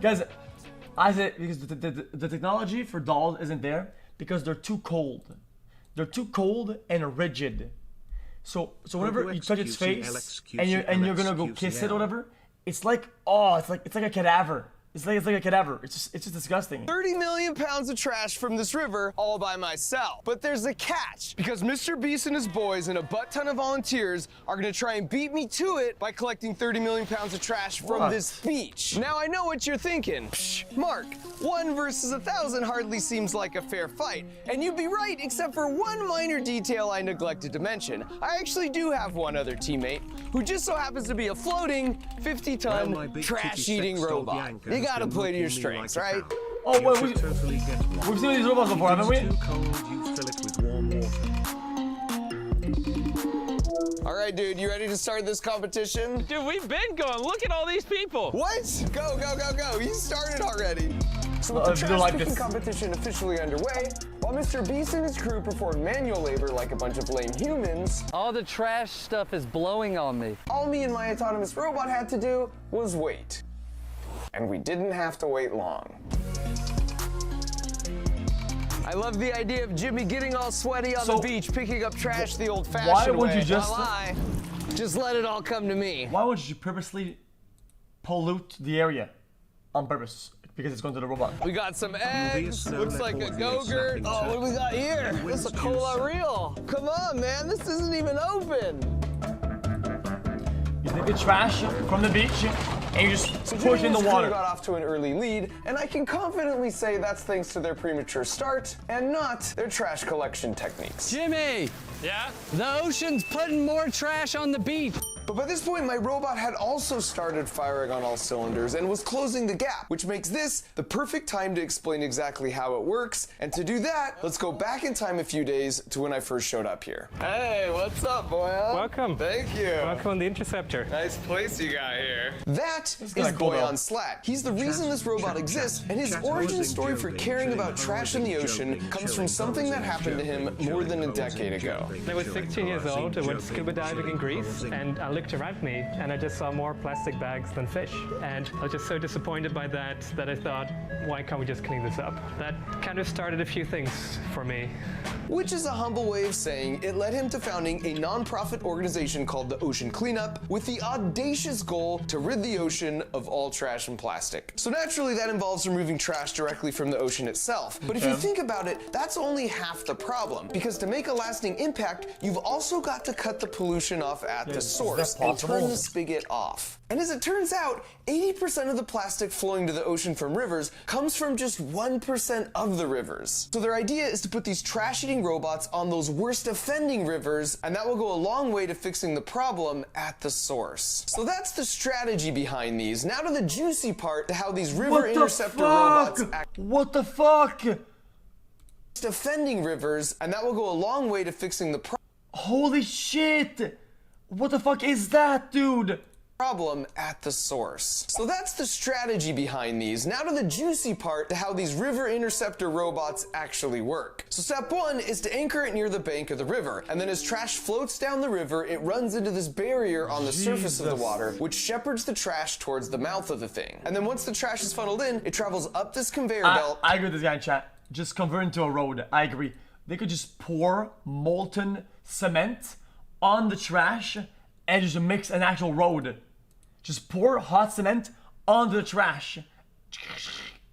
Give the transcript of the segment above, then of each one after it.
Guys, I said because the technology for dolls isn't there because they're too cold. They're too cold and rigid. So whenever you touch its face and you're gonna go kiss it or whatever, it's like it's like a cadaver. It's like a cadaver. It's just disgusting. 30 million pounds of trash from this river all by myself. But there's a catch, because Mr. Beast and his boys and a butt ton of volunteers are gonna try and beat me to it by collecting 30 million pounds of trash from this beach. Now I know what you're thinking. Psh, Mark, 1 versus 1,000 hardly seems like a fair fight. And you'd be right, except for one minor detail I neglected to mention. I actually do have one other teammate who just so happens to be a floating 50-ton trash-eating robot. You gotta play to your strengths, right? Oh, wait, we've seen these robots before, haven't we? All right, dude, you ready to start this competition? Dude, we've been going. Look at all these people. What? Go, go, go, go. You started already. So with the trash picking competition officially underway, while Mr. Beast and his crew perform manual labor like a bunch of lame humans, all the trash stuff is blowing on me. All me and my autonomous robot had to do was wait. And we didn't have to wait long. I love the idea of Jimmy getting all sweaty on the beach, picking up trash the old-fashioned way. Why would you just let it all come to me? Why would you purposely pollute the area on purpose? Because it's going to the robot. We got some eggs. Looks like a Go-Gurt. Oh, what do we got here? This is a Cola Real. Come on, man. This isn't even open. You take the trash from the beach and you just push in the water. Got off to an early lead, and I can confidently say that's thanks to their premature start and not their trash collection techniques. Jimmy! Yeah? The ocean's putting more trash on the beach. But by this point, my robot had also started firing on all cylinders and was closing the gap, which makes this the perfect time to explain exactly how it works. And to do that, let's go back in time a few days to when I first showed up here. Hey, what's up, Boyan? Welcome. Thank you. Welcome on the Interceptor. Nice place you got here. That is Boyan Slat. He's the reason this robot exists, and his origin story for caring about trash in the ocean comes from something that happened to him more than a decade ago. I was 16 years old. I went scuba diving in Greece, and I looked around me and I just saw more plastic bags than fish. And I was just so disappointed by that I thought, why can't we just clean this up? That kind of started a few things for me. Which is a humble way of saying it led him to founding a non-profit organization called the Ocean Cleanup with the audacious goal to rid the ocean of all trash and plastic. So naturally that involves removing trash directly from the ocean itself. But if you think about it, that's only half the problem, because to make a lasting impact, you've also got to cut the pollution off at the source and turn the spigot off. And as it turns out, 80% of the plastic flowing to the ocean from rivers comes from just 1% of the rivers. So their idea is to put these trash-eating robots on those worst offending rivers, and that will go a long way to fixing the problem at the source. So that's the strategy behind these. Now to the juicy part, to how these river interceptor robots act. What the fuck? Offending rivers, and that will go a long way to fixing the Holy shit! What the fuck is that, dude? Problem at the source. So that's the strategy behind these. Now to the juicy part, to how these river interceptor robots actually work. So step 1 is to anchor it near the bank of the river, and then as trash floats down the river, it runs into this barrier on the surface of the water, which shepherds the trash towards the mouth of the thing. And then once the trash is funneled in, it travels up this conveyor belt. I agree with this guy in chat. Just convert into a road. I agree. They could just pour molten cement on the trash and just mix an actual road. Just pour hot cement onto the trash.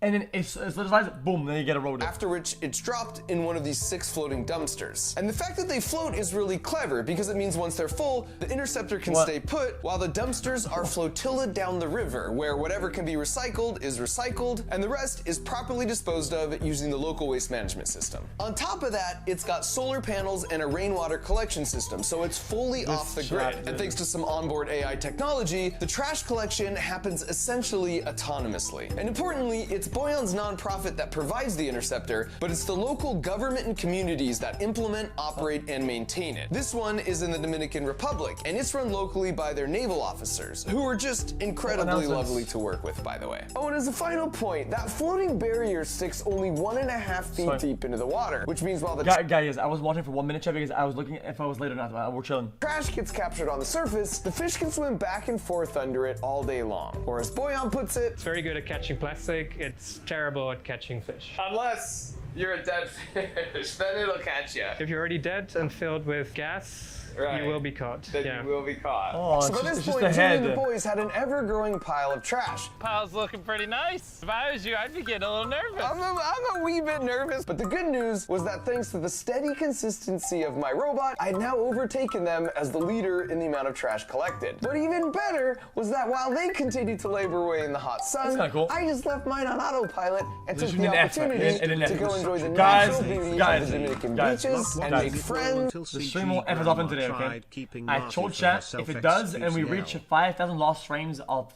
And then it solidifies, boom, then you get a road. After which it's dropped in one of these 6 floating dumpsters. And the fact that they float is really clever, because it means once they're full, the interceptor can stay put while the dumpsters are flotillaed down the river, where whatever can be recycled is recycled, and the rest is properly disposed of using the local waste management system. On top of that, it's got solar panels and a rainwater collection system, so it's fully off the grid. And thanks to some onboard AI technology, the trash collection happens essentially autonomously. And importantly, it's Boyan's nonprofit that provides the Interceptor, but it's the local government and communities that implement, operate, and maintain it. This one is in the Dominican Republic, and it's run locally by their naval officers, who are just incredibly lovely to work with, by the way. Oh, and as a final point, that floating barrier sticks only 1.5 feet deep into the water, which means while the guys, I was watching for 1 minute, chat, because I was looking if I was late or not. We're chilling. Trash gets captured on the surface, the fish can swim back and forth under it all day long. Or as Boyan puts it, It's very good at catching plastic. It's terrible at catching fish. unless you're a dead fish, then it'll catch you. If you're already dead and filled with gas, Right. you will be caught. Then you will be caught. Oh, So by this point, Jimmy and the boys had an ever-growing pile of trash. Pile's looking pretty nice. If I was you, I'd be getting a little nervous. I'm a wee bit nervous, but the good news was that thanks to the steady consistency of my robot, I'd now overtaken them as the leader in the amount of trash collected. But even better was that while they continued to labor away in the hot sun, cool. I just left mine on autopilot and took Just the an F, opportunity and an to F. go enjoy the Guys, natural beauty guys, of the Dominican guys, beaches and guys. make friends. The stream won't end off today, okay? I told chat if it does and we reach 5,000 lost frames, I'll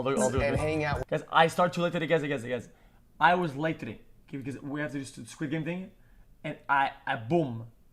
do And it. hang out. Guys, I start too late today, guys. I was late today, okay, because we have to do the Squid Game thing, and I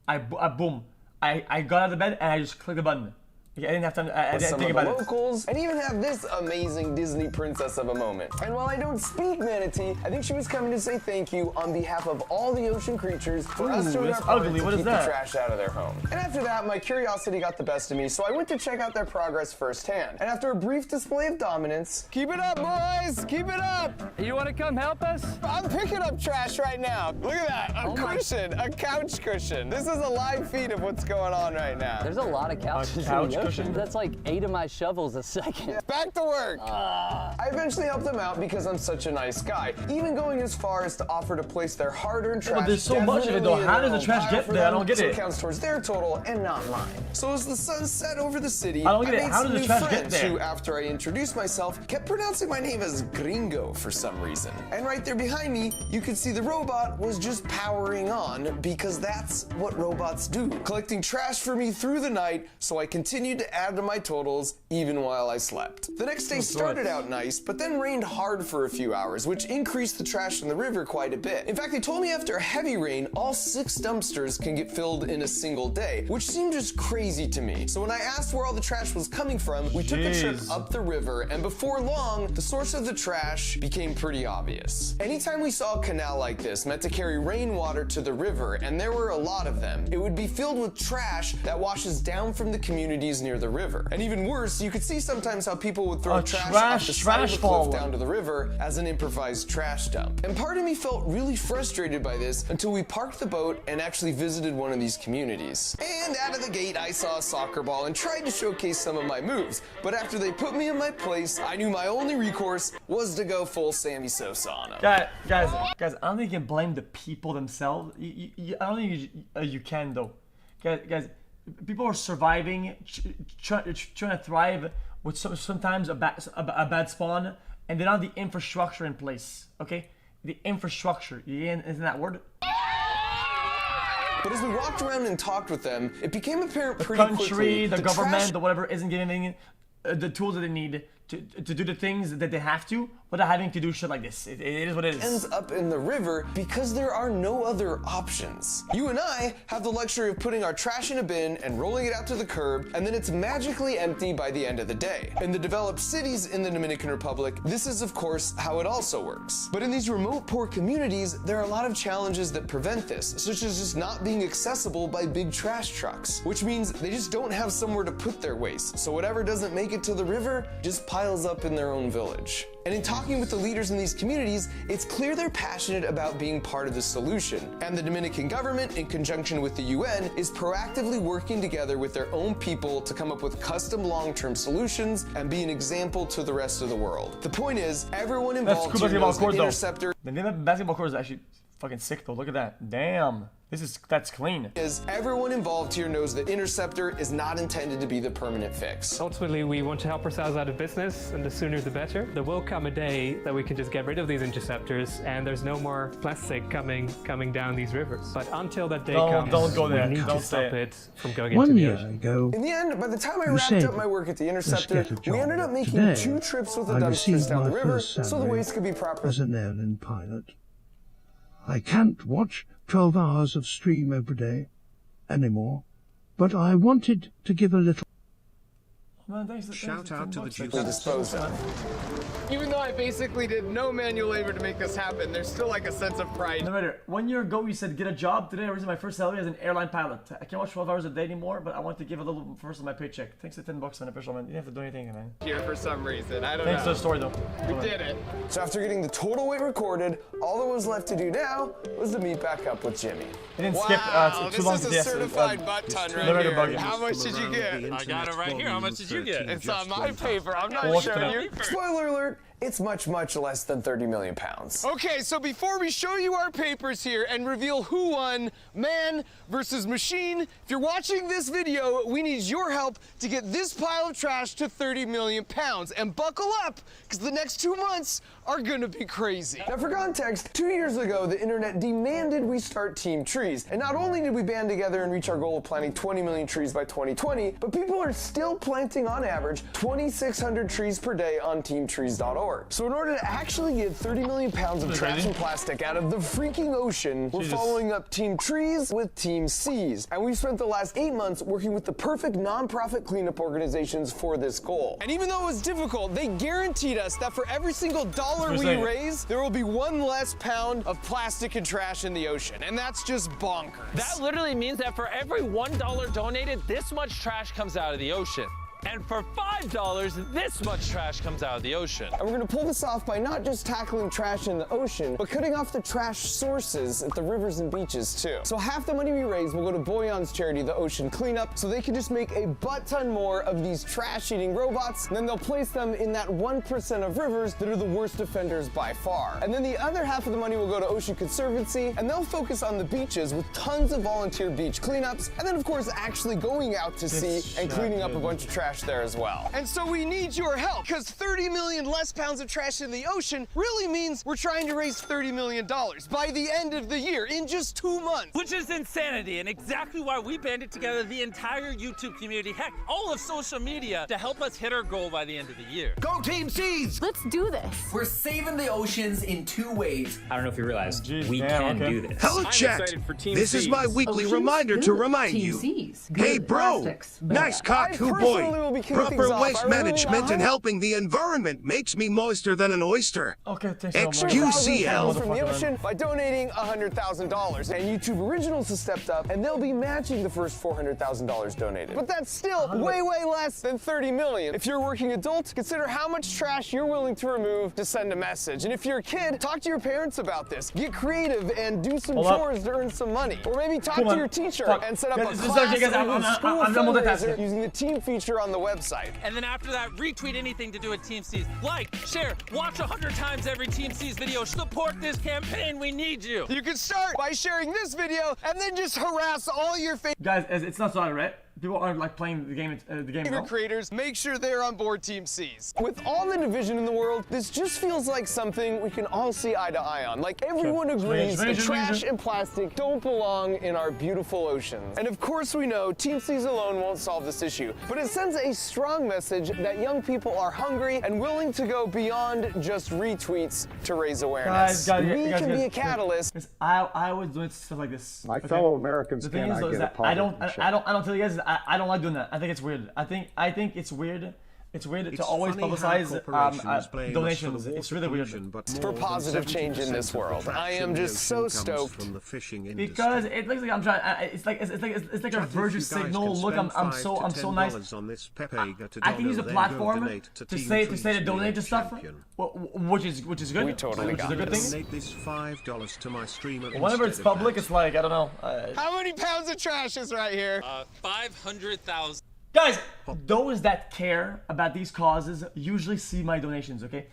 got out of bed and I just clicked the button. Okay, I didn't have time. I didn't Some think of the about it. locals, and even have this amazing Disney princess of a moment. And while I don't speak Manatee, I think she was coming to say thank you on behalf of all the ocean creatures for us doing that's our part ugly. to What is keep that? the trash out of their home. And after that, my curiosity got the best of me, so I went to check out their progress firsthand. And after a brief display of dominance, keep it up, boys! Keep it up! You want to come help us? I'm picking up trash right now. Look at that, a cushion, a couch cushion. This is a live feed of what's going on right now. There's a lot of couches couch in the ocean. cushion? That's like 8 of my shovels a second. Back to work. I eventually helped them out because I'm such a nice guy, even going as far as to offer to place their hard-earned trash. there's so much of it, though. definitely in How their does the own trash pile get for there? I them, don't get so it. it counts towards their total and not mine. So as the sun set over the city, I don't get it. made How some does the new trash get friends there? who, after I introduced myself, kept pronouncing my name as Gringo for some reason. And right there behind me, you could see the robot was just powering on because that's what robots do, collecting trash for me through the night, so I continued to add to my totals even while I slept. The next day started out nice, but then rained hard for a few hours, which increased the trash in the river quite a bit. In fact, they told me after a heavy rain, all 6 dumpsters can get filled in a single day, which seemed just crazy to me. So when I asked where all the trash was coming from, we took a trip up the river, and before long, the source of the trash became pretty obvious. Anytime we saw a canal like this meant to carry rainwater to the river, and there were a lot of them, it would be filled with trash that washes down from the communities near the river. And even worse, you could see sometimes how people would throw trash off the side of the cliff down to the river as an improvised trash dump. And part of me felt really frustrated by this until we parked the boat and actually visited one of these communities. And out of the gate, I saw a soccer ball and tried to showcase some of my moves. But after they put me in my place, I knew my only recourse was to go full Sammy Sosa on them. Guys, I don't think you can blame the people themselves. I don't think you can, though. Guys, people are surviving, trying to thrive with sometimes a bad spawn, and they don't have the infrastructure in place, okay? The infrastructure, isn't that word? But as we walked around and talked with them, it became apparent pretty quickly. The country, the government, trash the whatever isn't giving the tools that they need to do the things that they have to without having to do shit like this. It is what it is. ends up in the river because there are no other options. You and I have the luxury of putting our trash in a bin and rolling it out to the curb, and then it's magically empty by the end of the day. In the developed cities in the Dominican Republic, this is of course how it also works. But in these remote poor communities, there are a lot of challenges that prevent this, such as just not being accessible by big trash trucks, which means they just don't have somewhere to put their waste. So whatever doesn't make it to the river just piles up in their own village. And in talking with the leaders in these communities, it's clear they're passionate about being part of the solution. And the Dominican government, in conjunction with the UN, is proactively working together with their own people to come up with custom long-term solutions and be an example to the rest of the world. The point is, everyone involved here knows the Interceptor. The name of basketball court is actually fucking sick though. Look at that. Damn. That's clean. Everyone involved here knows that Interceptor is not intended to be the permanent fix. Ultimately, we want to help ourselves out of business, and the sooner the better. There will come a day that we can just get rid of these interceptors, and there's no more plastic coming down these rivers. But until that day comes, don't go there. we need Don't to stop say it from going into the ocean. 1 year ago, In the end, by the time I wrapped up my work at the Interceptor, get a job. we ended up making Today, 2 trips with the I dumpsters received down the my river first so the salary waste could be properly. as an airline pilot. I can't watch 12 hours of stream every day anymore, but I wanted to give a little. Shout out to the juice. Disposed of. Even though I basically did no manual labor to make this happen, there's still like a sense of pride. No matter. 1 year ago, you said get a job. Today, I received my first salary as an airline pilot. I can't watch 12 hours a day anymore, but I want to give a little first of my paycheck. Thanks to $10, man. Official, man. You didn't have to do anything, man. Here for some reason, I don't Thanks to know. the story, though. We did it. So after getting the total weight recorded, all that was left to do now was to meet back up with Jimmy. You didn't skip Wow, too this long is to a guess. certified butt ton no matter right buggy. here. How much did you get? I got it right here. How much did you get? It's on my paper. I'm not Well, showing you. Spoiler alert, it's much, much less than 30 million pounds. Okay, so before we show you our papers here and reveal who won, man versus machine, if you're watching this video, we need your help to get this pile of trash to 30 million pounds. And buckle up, because the next 2 months are gonna be crazy. Now for context, 2 years ago, the internet demanded we start Team Trees. And not only did we band together and reach our goal of planting 20 million trees by 2020, but people are still planting on average 2,600 trees per day on teamtrees.org. So in order to actually get 30 million pounds of trash and plastic out of the freaking ocean, we're following up Team Trees with Team Seas. And we've spent the last 8 months working with the perfect nonprofit cleanup organizations for this goal. And even though it was difficult, they guaranteed us that for every single dollar we raise, there will be 1 less pound of plastic and trash in the ocean. And that's just bonkers. That literally means that for every $1 donated, this much trash comes out of the ocean. And for $5, this much trash comes out of the ocean. And we're gonna pull this off by not just tackling trash in the ocean, but cutting off the trash sources at the rivers and beaches too. So half the money we raise will go to Boyan's charity, the Ocean Cleanup, so they can just make a butt ton more of these trash-eating robots, and then they'll place them in that 1% of rivers that are the worst offenders by far. And then the other half of the money will go to Ocean Conservancy, and they'll focus on the beaches with tons of volunteer beach cleanups, and then of course actually going out to sea and cleaning up a bunch of trash there as well. And so we need your help, because 30 million less pounds of trash in the ocean really means we're trying to raise $30 million by the end of the year, in just 2 months. Which is insanity, and exactly why we banded together the entire YouTube community, heck, all of social media, to help us hit our goal by the end of the year. Go Team Seas! Let's do this. We're saving the oceans in 2 ways. I don't know if you realize, we damn, can do this. Hello, chat. This is my weekly reminder to remind you. Hey, bro. Nice cock, I who personally will boy. be kicking things Proper off. waste I really management need and helping the environment makes me moister than an oyster. Okay, thanks so much. xQcl. from the ocean by donating $100,000. And YouTube Originals has stepped up, and they'll be matching the first $400,000 donated. But that's still way, way less than 30 million. If you're a working adult, consider how much trash you're willing to remove to send a message. And if you're a kid, talk to your parents about this. Get creative and do some chores to earn some money. Or maybe talk to your teacher and set up a class or school fundraiser using the team feature on the website. And then after that, retweet anything to do with Team Seas. Like, share, watch 100 times every Team Seas video. Support this campaign. We need you. You can start by sharing this video and then just harass all your Guys, it's not so hard, right? People aren't like playing the game. favorite creators. Make sure they're on board Team Seas. With all the division in the world, this just feels like something we can all see eye to eye on. Like everyone agrees that trash and plastic don't belong in our beautiful oceans. And of course we know Team Seas alone won't solve this issue, but it sends a strong message that young people are hungry and willing to go beyond just retweets to raise awareness. We can be a catalyst. I always do stuff like this. My fellow Americans The thing is, though, is that I don't tell you guys. I don't like doing that. I think it's weird. I think it's weird. It's weird to always publicize donations. It's really weird. For positive change in this world. I am just so stoked. Because it looks like I'm trying. It's like a virtue signal. Look, I'm so nice. I can use a platform to say to donate to stuff, which is good. We totally got a good this. thing. This $5 to my streamer. Whenever it's public, it's like I don't know. How many pounds of trash is right here? 500,000. Guys, those that care about these causes usually see my donations, okay?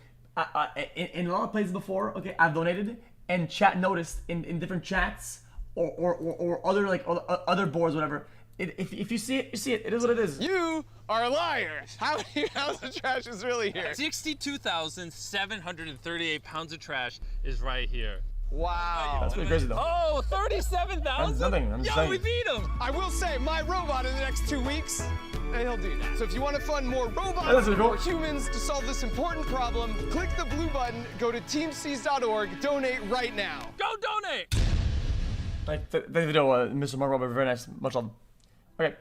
In a lot of places before, okay, I've donated, and chat noticed in different chats or other like other boards, whatever. If you see it, you see it. It is what it is. You are a liar. How many pounds of trash is really here? 62,738 pounds of trash is right here. Wow. That's pretty crazy though. Oh, 37,000? That's nothing. I'm just Yo, saying. we beat him. I will say, my robot in the next 2 weeks, he'll do that. So if you want to fund more robots That's and cool. more humans to solve this important problem, click the blue button, go to teamseas.org, donate right now. Go donate. Like the video, Mr. Mark Robert, very nice. Much love. Okay.